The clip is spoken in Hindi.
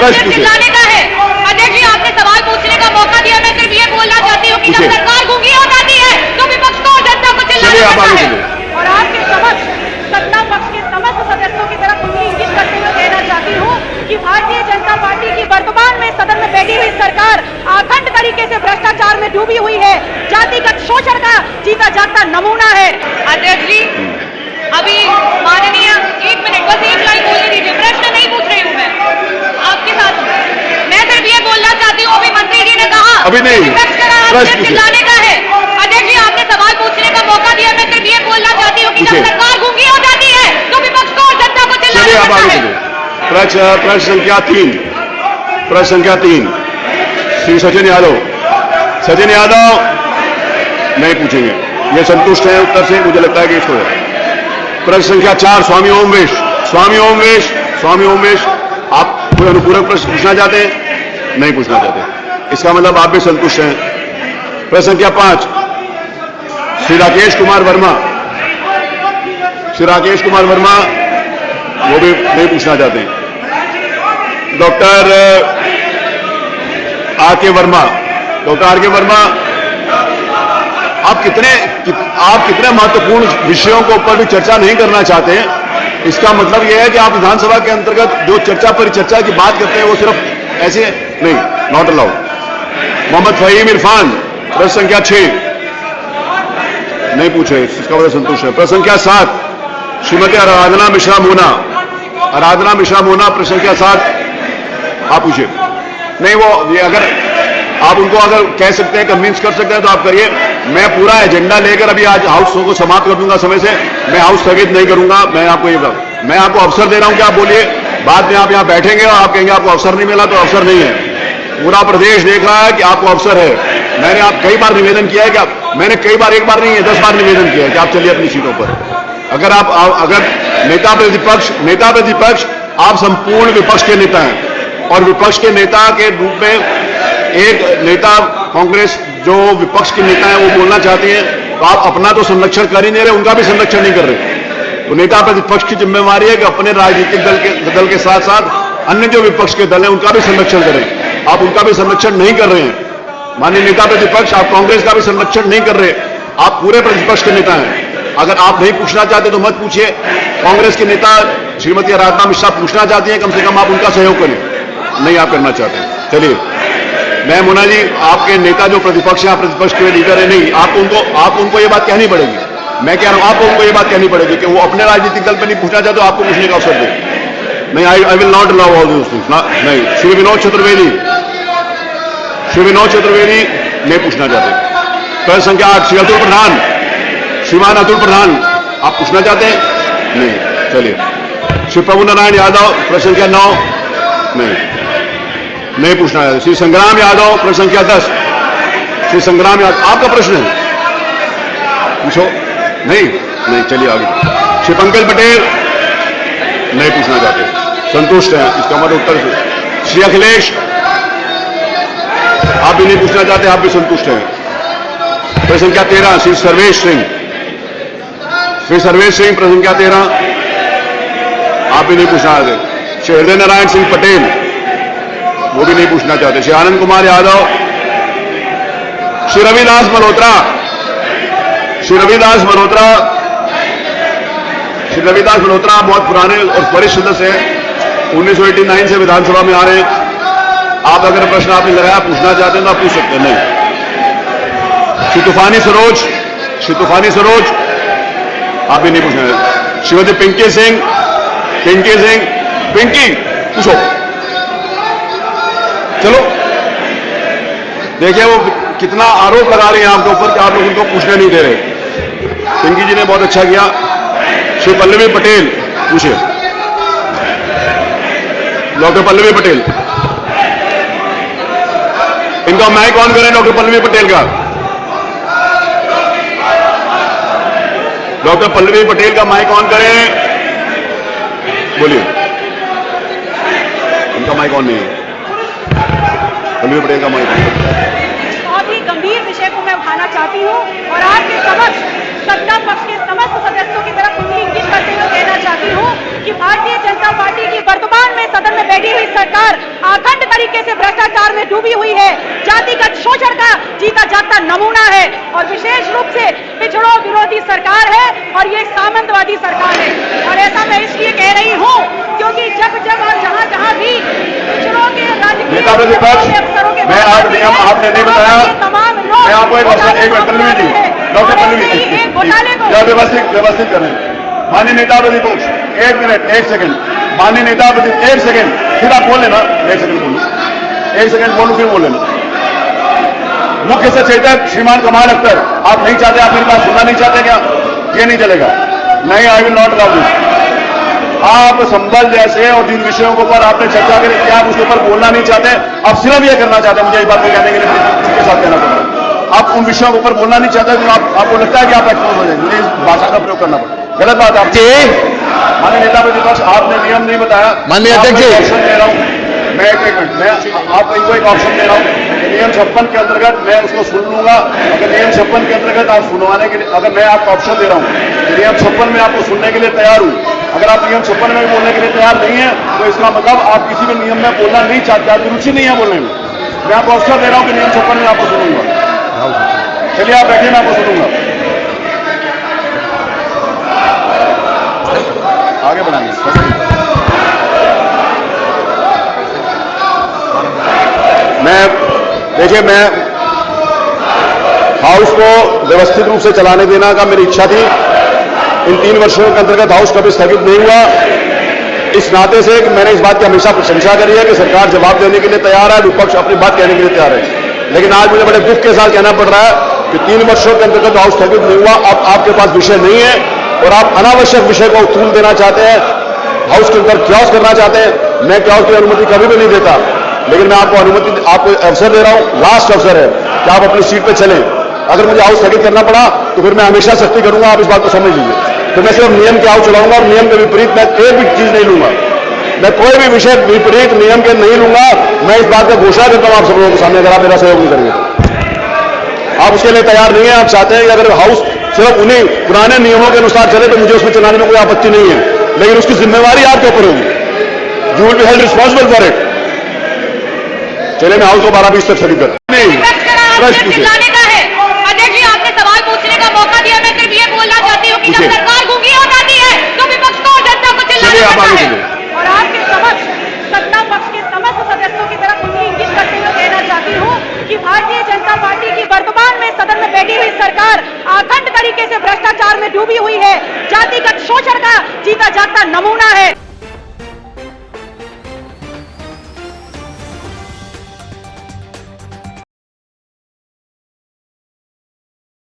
सिर्फ चिल्लाने का है। अध्यक्ष जी, आपने सवाल पूछने का मौका दिया, मैं सिर्फ ये बोलना चाहती हूँ कि जब सरकार गूंगी हो जाती है तो विपक्ष को और जनता को चिल्लाना पड़ता है। और आपके समक्ष सत्ता पक्ष के समस्त सदस्यों की तरफ उंगली इंगित करते हुए कहना चाहती हूँ कि भारतीय जनता पार्टी की वर्तमान में सदन में बैठी हुई सरकार अखंड तरीके से भ्रष्टाचार में डूबी हुई है, जातिगत शोषण का जीता जागता नमूना है। अध्यक्ष जी, अभी माननीय 1 मिनट बस एक लाइन बोलने दीजिए, प्रश्न नहीं पूछ रही हूँ मैं आपके साथ, मैं सिर्फ ये बोलना चाहती हूँ, अभी मंत्री जी ने कहा अभी नहीं विपक्ष का सिर्फ चिल्लाने का है। अध्यक्ष जी, आपने सवाल पूछने का मौका दिया, मैं सिर्फ ये बोलना चाहती हूँ कि जब सरकार गूंगी हो जाती है तो विपक्ष को और जनता को चिल्लाना पड़ता है। प्रश्न संख्या 3, प्रश्न संख्या 3, श्री सचिन यादव। सचिन यादव नहीं पूछेंगे, ये संतुष्ट है उत्तर से, मुझे लगता है कि इसको है। प्रश्न संख्या 4, स्वामी ओमवेश। स्वामी ओमवेश, स्वामी ओमवेश, आप कोई अनुपूरक प्रश्न पूछना चाहते हैं? नहीं पूछना चाहते, इसका मतलब आप भी संतुष्ट हैं। प्रश्न संख्या 5, श्री राकेश कुमार वर्मा। श्री राकेश कुमार वर्मा, वो भी नहीं पूछना चाहते हैं। डॉक्टर आर के वर्मा। डॉक्टर आर के वर्मा, आप कितने महत्वपूर्ण विषयों के ऊपर भी चर्चा नहीं करना चाहते हैं, इसका मतलब यह है कि आप विधानसभा के अंतर्गत जो चर्चा परिचर्चा की बात करते हैं वो सिर्फ ऐसे नहीं, नॉट अलाउड। मोहम्मद फहीम इरफान, प्रश्न संख्या 6, नहीं पूछे, इसका मतलब संतुष्ट है। प्रश्न संख्या 7, श्रीमती आराधना मिश्रा मोना। आराधना मिश्रा मोना, प्रश्न संख्या 7, आप पूछिए। नहीं, वो ये अगर आप उनको अगर कह सकते हैं, कन्विंस कर सकते हैं तो आप करिए। मैं पूरा एजेंडा लेकर अभी आज हाउस को समाप्त कर दूंगा समय से, मैं हाउस स्थगित नहीं करूंगा। मैं आपको अवसर दे रहा हूं कि आप बोलिए, बाद में आप यहां बैठेंगे और आप कहेंगे आपको अवसर नहीं मिला, तो अवसर नहीं है। पूरा प्रदेश देख रहा है कि आपको अवसर है। मैंने आप कई बार निवेदन किया है कि मैंने कई बार, एक बार नहीं है 10 बार निवेदन किया है कि आप चलिए अपनी सीटों पर। अगर नेता प्रतिपक्ष, आप संपूर्ण विपक्ष के नेता हैं और विपक्ष के नेता के रूप में एक नेता कांग्रेस जो विपक्ष के नेता है वो बोलना चाहती है, तो आप अपना तो संरक्षण कर ही नहीं रहे, उनका भी संरक्षण नहीं कर रहे। तो नेता प्रतिपक्ष की जिम्मेवारी है कि अपने राजनीतिक दल के साथ साथ अन्य जो विपक्ष के दल हैं उनका भी संरक्षण करें। आप उनका भी संरक्षण नहीं कर रहे हैं। माननीय नेता प्रतिपक्ष, आप कांग्रेस का भी संरक्षण नहीं कर रहे, आप पूरे प्रतिपक्ष के नेता हैं। अगर आप नहीं पूछना चाहते तो मत पूछिए। कांग्रेस के नेता श्रीमती आराधना मिश्रा पूछना चाहती हैं, कम से कम आप उनका सहयोग करें। नहीं, आप करना चाहते हैं, चलिए। मैं मोना जी, आपके नेता जो प्रतिपक्ष हैं, प्रतिपक्ष के लीडर है, नहीं, आप उनको ये बात कहनी पड़ेगी। मैं कह रहा हूं, आपको उनको ये बात कहनी पड़ेगी कि वो अपने राजनीतिक दल पर नहीं पूछना चाहते, तो आपको पूछने का अवसर दे। नहीं, I will not allow all this things. नहीं, श्री विनोद चतुर्वेदी नहीं पूछना चाहते। प्रश्न संख्या 8, श्री अतुल प्रधान। श्रीमान अतुल प्रधान, आप पूछना चाहते हैं? नहीं, चलिए। श्री प्रभु नारायण यादव, प्रश्न संख्या 9, नहीं पूछना चाहते। श्री संग्राम यादव, प्रश्न संख्या 10। श्री संग्राम यादव, आपका प्रश्न है, पूछो। नहीं, चलिए आगे। श्री पंकज पटेल, नहीं पूछना चाहते, संतुष्ट हैं, इसका मतलब उत्तर से। श्री अखिलेश, आप भी नहीं पूछना चाहते, आप भी संतुष्ट हैं। प्रश्न संख्या 13, श्री सर्वेश सिंह। प्रश्न संख्या 13, आप भी नहीं पूछना चाहते। श्री हृदय नारायण सिंह पटेल, वो भी नहीं पूछना चाहते। श्री आनंद कुमार यादव। श्री रविदास मल्होत्रा, बहुत पुराने और वरिष्ठ सदस्य हैं, 1989 से विधानसभा में आ रहे हैं। आप अगर प्रश्न आपने लगाया पूछना चाहते हैं तो आप पूछ सकते हैं। नहीं। श्री तूफानी सरोज, आप भी नहीं पूछना चाहते। श्रीमती पिंकी सिंह, पूछो। चलो, देखिए वो कितना आरोप लगा रहे हैं आपके ऊपर कि आप लोग उनको पूछने नहीं दे रहे। पिंकी जी ने बहुत अच्छा किया। श्री पल्लवी पटेल, पूछिए। डॉक्टर पल्लवी पटेल, इनका माइक ऑन करें। डॉक्टर पल्लवी पटेल का, डॉक्टर पल्लवी पटेल का माइक ऑन करें, बोलिए। इनका माइक ऑन नहीं है, पल्लवी पटेल का माइक ऑन। बहुत ही गंभीर विषय को मैं उठाना चाहती हूँ और आपके समक्ष सत्ता पक्ष के समस्त सदस्यों की तरफ उंगली इंगित करते हुए कहना चाहती हूँ कि भारतीय जनता पार्टी की वर्तमान में सदन में बैठी हुई सरकार अखंड तरीके से भ्रष्टाचार में डूबी हुई है, जातिगत शोषण का जीता जागता नमूना है और विशेष रूप से पिछड़ों विरोधी सरकार है और ये सामंतवादी सरकार है। और ऐसा मैं इसलिए कह रही हूँ क्योंकि जब जब और जहाँ जहाँ भी पिछड़ों के राजकीय नेता प्रतिपक्ष, मैं आज नियम आपने नहीं बताया, मैं आपको एक पल्लवी जी, डॉक्टर पल्लवी जी व्यवस्थित करें। माननीय नेता प्रतिपक्ष, एक मिनट, एक सेकंड, माननीय नेता प्रतिपक्ष, एक सेकंड, फिर आप बोल लेना, एक सेकंड बोलूं, एक सेकंड बोलूं, फिर बोल लेना। मुख्य सचेतक श्रीमान कमाल अख्तर, आप नहीं चाहते, आप मेरी बात सुनना नहीं चाहते क्या? ये नहीं चलेगा, नहीं, I will not allow this. आप संबल जैसे और जिन विषयों के ऊपर आपने चर्चा करी, क्या आप उसके ऊपर बोलना नहीं चाहते? आप सिर्फ ये करना चाहते हैं, मुझे इस बात को कहने के लिए इसके साथ कहना पड़ा। आप उन विषयों के ऊपर बोलना नहीं चाहते, तो आपको लगता है कि आप एक्सपोज हो जाएंगे, मुझे इस भाषा का प्रयोग करना पड़ा। गलत बात आप माननीय नेता प्रतिपक्ष, आपने नियम नहीं बताया। माननीय अध्यक्ष जी, ऑप्शन दे रहा हूं मैं, एक मिनट, मैं आपको इनको एक ऑप्शन दे रहा हूं। नियम 56 के अंतर्गत मैं उसको सुन लूंगा। अगर नियम 56 के अंतर्गत आप सुनवाने के लिए, अगर मैं आपको ऑप्शन दे रहा हूं, नियम 56 में आपको सुनने के लिए तैयार हूं। अगर आप नियम 56 में बोलने के लिए तैयार नहीं है, तो इसका मतलब आप किसी भी नियम में बोलना नहीं चाहते, आपकी रुचि नहीं है बोलने में। मैं आपको अवसर दे रहा हूं कि नियम 56 में आपको सुनूंगा। चलिए आप बैठिए, मैं आपको सुनूंगा। आगे बढ़ाएंगे। देखिए, मैं हाउस को व्यवस्थित रूप से चलाने देना का मेरी इच्छा थी। इन 3 वर्षों के अंतर्गत हाउस कभी स्थगित नहीं हुआ। इस नाते से कि मैंने इस बात की हमेशा प्रशंसा करी है कि सरकार जवाब देने के लिए तैयार है, विपक्ष अपनी बात कहने के लिए तैयार है। लेकिन आज मुझे बड़े दुख के साथ कहना पड़ रहा है कि 3 वर्षों के अंतर्गत हाउस स्थगित नहीं हुआ। अब आपके पास विषय नहीं है और आप अनावश्यक विषय को उथूल देना चाहते हैं, हाउस के अंदर क्यास करना चाहते हैं। मैं क्यास की अनुमति कभी भी नहीं देता, लेकिन मैं आपको अवसर दे रहा हूं, लास्ट अवसर है कि आप अपनी सीट पे चलें। अगर मुझे हाउस स्थगित करना पड़ा तो फिर मैं हमेशा सख्ती करूंगा, आप इस बात को समझ लीजिए। तो मैं सिर्फ नियम के हाउस चलाऊंगा और नियम के विपरीत मैं एक भी चीज नहीं लूंगा। मैं कोई भी विषय विपरीत नियम के नहीं लूंगा। मैं इस बात का घोषणा करता हूं आप सब लोगों के सामने, अगर आप मेरा सहयोग नहीं करेंगे। आप उसके लिए तैयार नहीं है, आप चाहते हैं कि अगर हाउस सिर्फ उन्हीं पुराने नियमों के अनुसार चले तो मुझे उसमें चलाने में कोई आपत्ति नहीं है, लेकिन उसकी जिम्मेवारी आपके ऊपर होगी। You will be held responsible for it. चलिए, मैं हाउस को 12:20 तक स्थगित करता हूं। प्रश्न पूछिए। अध्यक्ष जी, आपने सवाल पूछने का मौका दिया। मैं सिर्फ ये बोलना चाहती हूँ कि जब सरकार गूंगी हो जाती है तो विपक्ष को जनता को चिल्लाना पड़ता है। और आपके समक्ष सत्ता पक्ष के समस्त सदस्यों की तरफ उंगली इंगित करते हुए कहना चाहती हूँ कि भारतीय जनता पार्टी की वर्तमान में सदन में बैठी हुई सरकार अखंड तरीके से भ्रष्टाचार में डूबी हुई है, जातिगत शोषण का जीता जागता नमूना है।